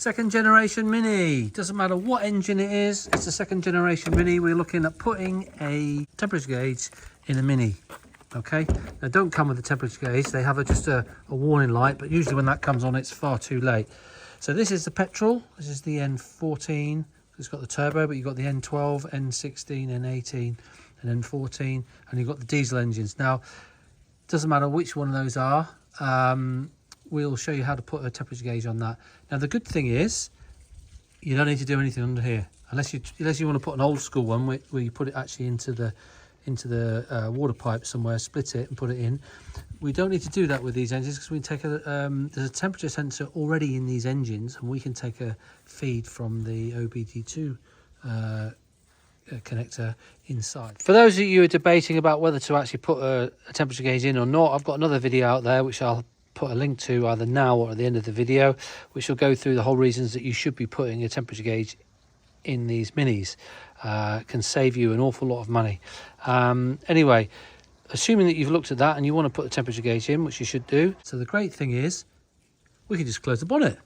Second generation Mini. Doesn't matter what engine it is, it's a second generation Mini. We're looking at putting a temperature gauge in a Mini. Okay, they don't come with a temperature gauge. They have just a warning light, but usually when that comes on, it's far too late. So this is the petrol. This is the N14. It's got the turbo, but you've got the N12, N16, N18, and N14, and you've got the diesel engines. Now, doesn't matter which one of those are. We'll show you how to put a temperature gauge on that. Now, the good thing is you don't need to do anything under here, unless you want to put an old school one where you put it actually into the water pipe somewhere, split it and put it in. We don't need to do that with these engines because we can take there's a temperature sensor already in these engines, and we can take a feed from the OBD2 connector inside. For those of you who are debating about whether to actually put a temperature gauge in or not, I've got another video out there which I'll put a link to either now or at the end of the video, which will go through the whole reasons that you should be putting a temperature gauge in these Minis. Can save you an awful lot of money. Anyway, assuming that you've looked at that and you want to put the temperature gauge in, which you should do. So the great thing is we can just close the bonnet.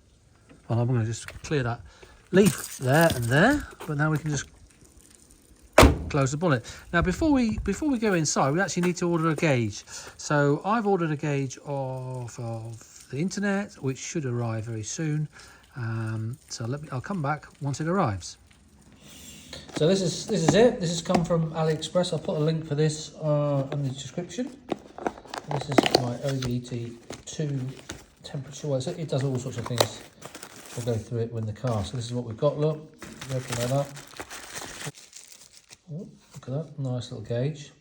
Well, I'm going to just clear that leaf there and there, but now we can just close the bonnet. Now before we go inside, we actually need to order a gauge. So I've ordered a gauge off of the internet, which should arrive very soon. So I'll come back once it arrives. So this is it. This has come from AliExpress. I'll put a link for this in the description. This is my OBD2 temperature. Well, it does all sorts of things. We'll go through it in the car. So this is what we've got. Look, open that up. Oh, look at that, nice little gauge.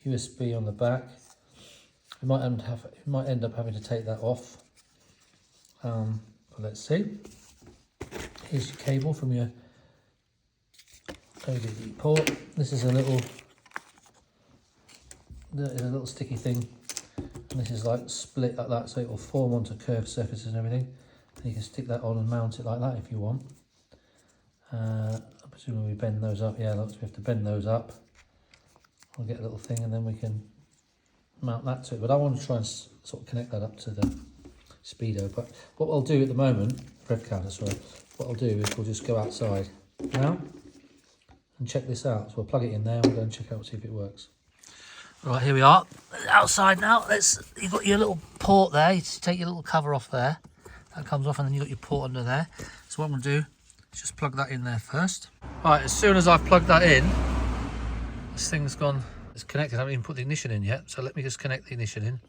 USB on the back. You might end up having to take that off. But let's see. Here's your cable from your OBD port. This is a little sticky thing, and this is like split like that, so it will form onto curved surfaces and everything. And you can stick that on and mount it like that if you want. Presumably we bend those up. Yeah, we have to bend those up. I'll get a little thing and then we can mount that to it. But I want to try and sort of connect that up to the speedo. But what I'll do at the moment, rev counter, sorry, what I'll do is we'll just go outside now and check this out. So we'll plug it in there and we'll go and check out, see if it works. Right, here we are outside now. You've got your little port there. You just take your little cover off there. That comes off, and then you've got your port under there. So what I'm going to do is just plug that in there first. Right, as soon as I've plugged that in, this thing's gone. It's connected. I haven't even put the ignition in yet, so let me just connect the ignition in.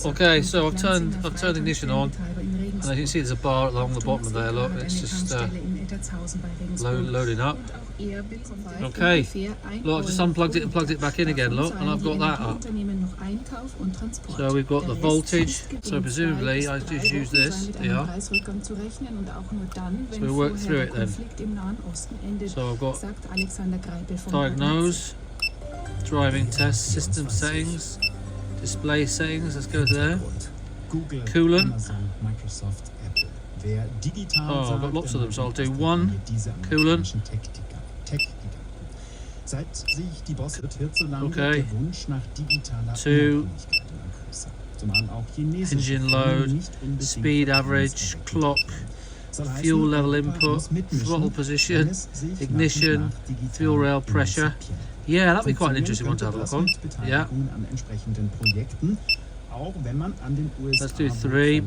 Okay, so I've turned the ignition on, and as you can see there's a bar along the bottom there. Look, it's just loading up. Okay, look, I've just unplugged it and plugged it back in again. Look, and I've got that up. So we've got the voltage. So presumably I just use this. Yeah. So we'll work through it then. So I've got diagnose. Driving test, system settings, display settings, let's go there. Coolant. Oh, I've got lots of them, so I'll do one coolant. Okay. 2. Engine load, speed average, clock, fuel level input, throttle position, ignition, fuel rail pressure. Yeah, that'd be quite an interesting one to have a look on. Yeah. Let's do 3.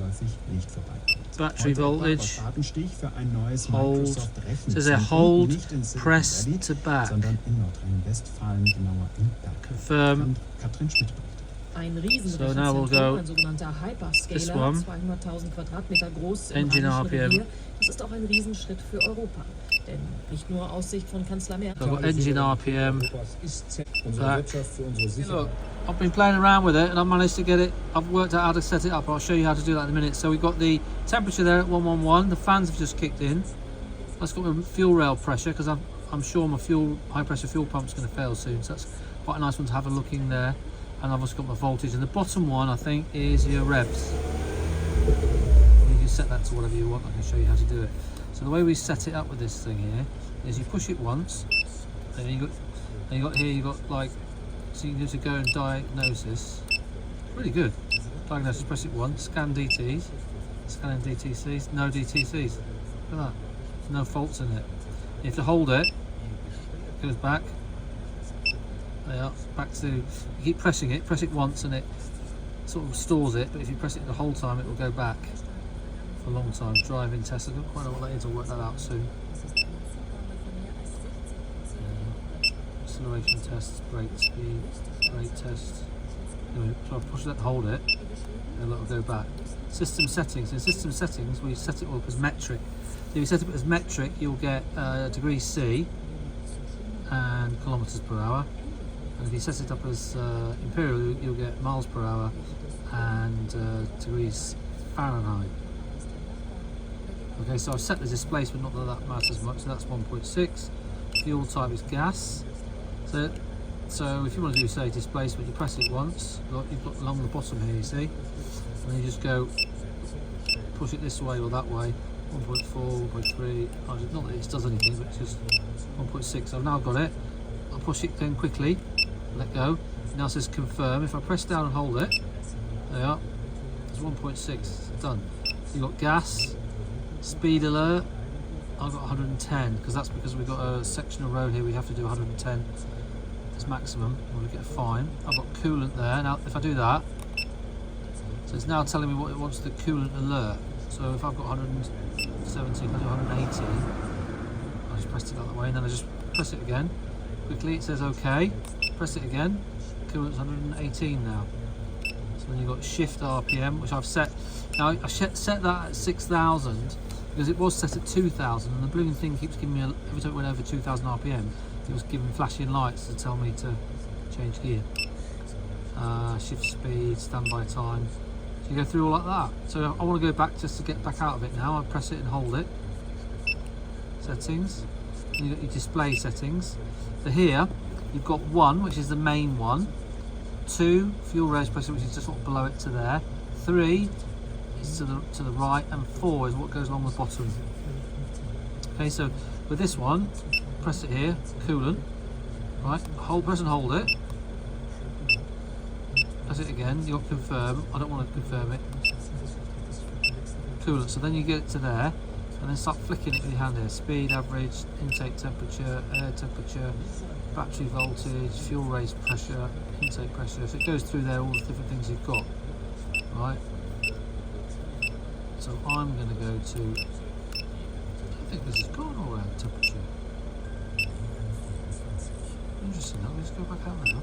Battery voltage. Hold. It says there, hold, press to back. Confirm. So now we'll go this one. Engine RPM. So I've got engine RPM. Look, I've been playing around with it and I've managed to get it. I've worked out how to set it up. I'll show you how to do that in a minute. So we've got the temperature there at 111. The fans have just kicked in. That's got my fuel rail pressure because I'm sure my high pressure fuel pump's going to fail soon. So that's quite a nice one to have a look in there. And I've also got my voltage. And the bottom one, I think, is your revs. You can set that to whatever you want. I can show you how to do it. So the way we set it up with this thing here is you push it once, and you got here, you got like, so you can just go and diagnosis. Really good. Diagnosis, press it once, scan DTs, Scanning DTCs. No DTCs. Look at that. There's no faults in it. You have to hold it. It goes back. There you are. Back to. You keep pressing it. Press it once and it sort of stores it. But if you press it the whole time, it will go back for a long time. Driving test. I don't quite know what that is. I'll work that out soon. Acceleration tests. Brake speed. Brake test. Anyway, so I push that, hold it, and it'll go back. System settings. In system settings, we set it up as metric. So if you set it up as metric, you'll get degrees C and kilometers per hour. And if you set it up as imperial, you'll get miles per hour and degrees Fahrenheit. Okay, so I've set the displacement, not that that matters much. So that's 1.6. Fuel type is gas. So if you want to do, say, displacement, you press it once. Look, you've got along the bottom here, you see, and then you just go push it this way or that way. 1.4, 1.3. Not that it does anything, but it's just 1.6. I've now got it. I'll push it then quickly. Let go. Now it says confirm. If I press down and hold it, there you are. It's 1.6. It's done. You've got gas, speed alert. I've got 110 because that's because we've got a section of road here. We have to do 110. Maximum, we'll get a fine. I've got coolant there. Now if I do that, so it's now telling me what it wants the coolant alert. So if I've got 170, if I do 180, I just press it out that way and then I just press it again quickly. It says OK, press it again, coolant's 118 now. So then you've got shift RPM, which I've set. Now I set that at 6,000 because it was set at 2,000 and the blooming thing keeps giving me, every time it went over 2,000 RPM, it was giving flashing lights to tell me to change gear. Shift speed, standby time. So you go through all like that. So I want to go back just to get back out of it now. I press it and hold it. Settings. And you've got your display settings. So here you've got 1, which is the main one. 2, fuel raise pressure, which is just sort of below it to there. 3 is to the right, and 4 is what goes along the bottom. Okay, so with this one, press it here, coolant, right, press and hold it, press it again, you'll confirm, I don't want to confirm it, coolant, so then you get it to there, and then start flicking it with your hand here, speed, average, intake temperature, air temperature, battery voltage, fuel raise pressure, intake pressure, so it goes through there, all the different things you've got, right, so I'm going to go to, I think this is gone all around temperature. Interesting, let's go back out now.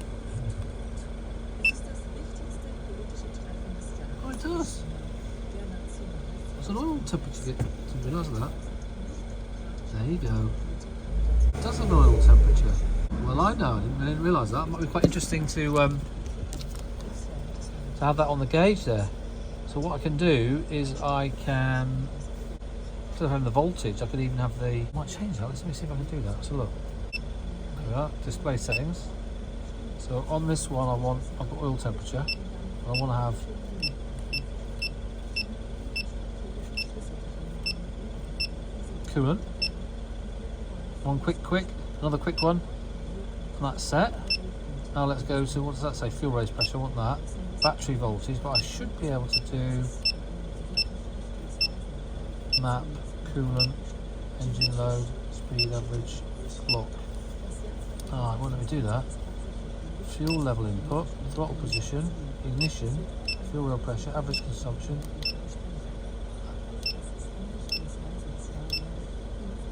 Oh, it does. It's an oil temperature, didn't realise that. There you go. It does an oil temperature. Well, I know, I didn't realise that. It might be quite interesting to have that on the gauge there. So what I can do is I can, instead of having the voltage, I could even have the, I might change that. Let me see if I can do that. Let's have a look. Display settings. So on this one I've got oil temperature. I want to have coolant. One quick, another quick one, and that's set. Now let's go to, what does that say? Fuel raise pressure, I want that. Battery voltage, but I should be able to do map, coolant, engine load, speed average, clock. Ah, it won't let me do that. Fuel level input, throttle position, ignition, fuel rail pressure, average consumption,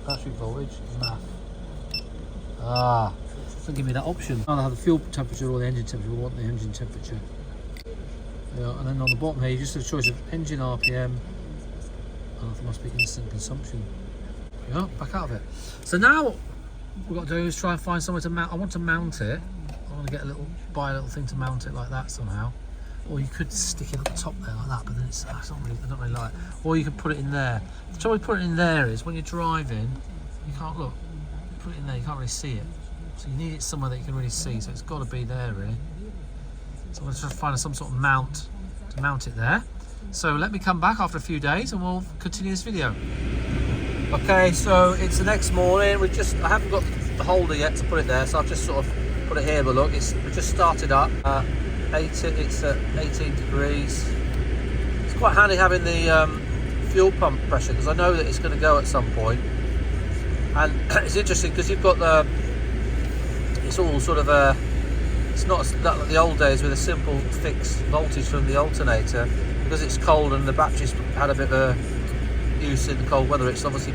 battery voltage, math. Ah, doesn't give me that option. I don't have the fuel temperature or the engine temperature. We want the engine temperature. Yeah, and then on the bottom here, you just have a choice of engine RPM. Oh, there must be instant consumption. Yeah, back out of it. So now what we've got to do is try and find somewhere to mount. I want to mount it. I want to get buy a little thing to mount it like that somehow. Or you could stick it at the top there like that, but then I don't really like it. Or you could put it in there. The trouble with putting it in there is when you're driving, you can't look. Put it in there, you can't really see it. So you need it somewhere that you can really see. So it's got to be there really. So I'm going to try to find some sort of mount to mount it there. So let me come back after a few days and we'll continue this video. Okay, so it's the next morning. I haven't got the holder yet to put it there, so I've just sort of put it here. But look, we just started up. It's at 18 degrees. It's quite handy having the fuel pump pressure, because I know that it's going to go at some point. And it's interesting because you've got it's all sort of it's not like the old days with a simple fixed voltage from the alternator. Because it's cold and the battery's had a bit of a use in the cold weather, it's obviously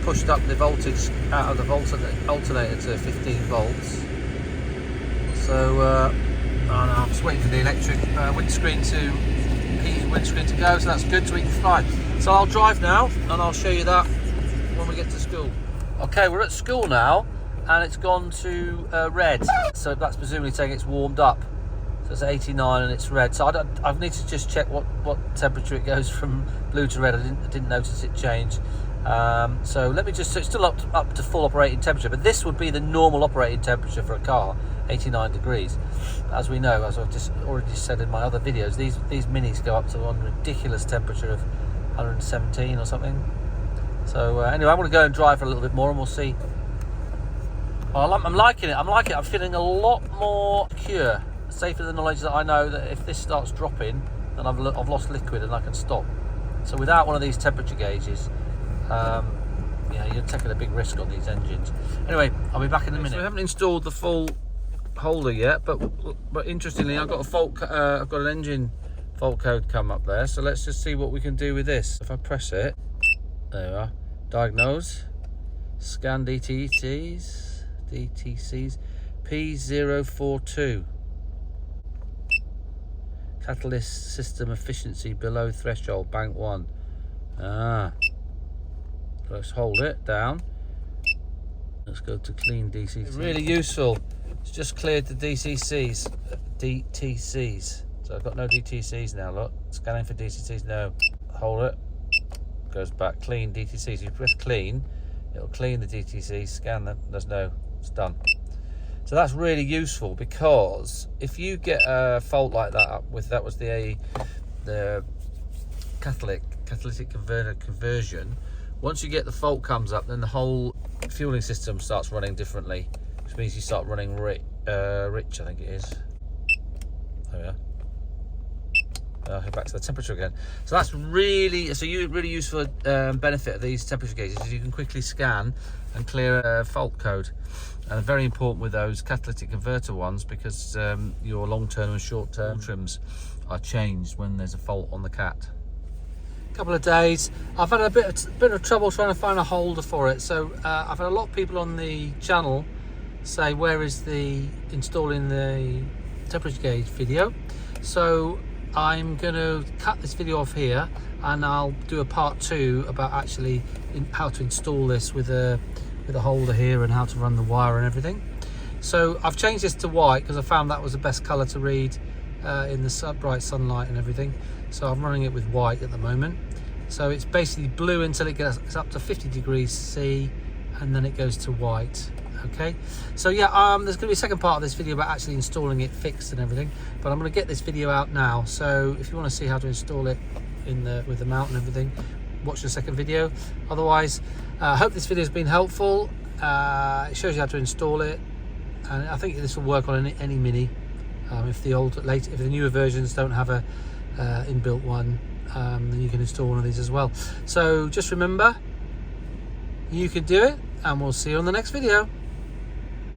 pushed up the voltage out of the alternator to 15 volts. So I'm just waiting for the electric windscreen to go, so that's good, so we can fly. So I'll drive now and I'll show you that when we get to school. Okay, we're at school now and it's gone to red, so that's presumably saying it's warmed up. So it's 89 and it's red. So I need to just check what temperature it goes from blue to red. I didn't notice it change. So let me just, so it's still up to full operating temperature, but this would be the normal operating temperature for a car, 89 degrees. As we know, as I've just already said in my other videos, these Minis go up to one ridiculous temperature of 117 or something. So anyway, I'm going to go and drive for a little bit more and we'll see. Well, I'm liking it. I'm feeling a lot more secure. Safe in the knowledge that I know that if this starts dropping, then I've lost liquid and I can stop. So without one of these temperature gauges, you're taking a big risk on these engines. Anyway, I'll be back in a minute. So we haven't installed the full holder yet, but interestingly, I've got an engine fault code come up there. So let's just see what we can do with this. If I press it, there we are. Diagnose, scan DTCs, P042. Catalyst system efficiency below threshold, bank 1. Let's hold it down. Let's go to clean DCC. It's really useful. It's just cleared the DTCs. So I've got no DTCs now, look. Scanning for DTCs, no. Hold it. Goes back, clean DTCs. You press clean, it'll clean the DTCs, scan them, there's no, it's done. So that's really useful, because if you get a fault like that that was the catalytic conversion, once you get the fault comes up, then the whole fueling system starts running differently, which means you start running rich, I think it is. There we are. Back to the temperature again. So that's really useful benefit of these temperature gauges is you can quickly scan and clear a fault code, and very important with those catalytic converter ones, because your long-term and short-term trims are changed when there's a fault on the cat. Couple of days, I've had a bit of trouble trying to find a holder for it. So I've had a lot of people on the channel say, where is the installing the temperature gauge video? So I'm going to cut this video off here and I'll do a part 2 about actually how to install this with a holder here and how to run the wire and everything. So I've changed this to white because I found that was the best colour to read in the bright sunlight and everything. So I'm running it with white at the moment. So it's basically blue until it gets up to 50 degrees C, and then it goes to white. Okay, so yeah, there's going to be a second part of this video about actually installing it fixed and everything, but I'm going to get this video out now. So if you want to see how to install it with the mount and everything, watch the second video. Otherwise, I hope this video has been helpful. It shows you how to install it, and I think this will work on any Mini. If the newer versions don't have a inbuilt one, then you can install one of these as well. So just remember, you can do it, and we'll see you on the next video.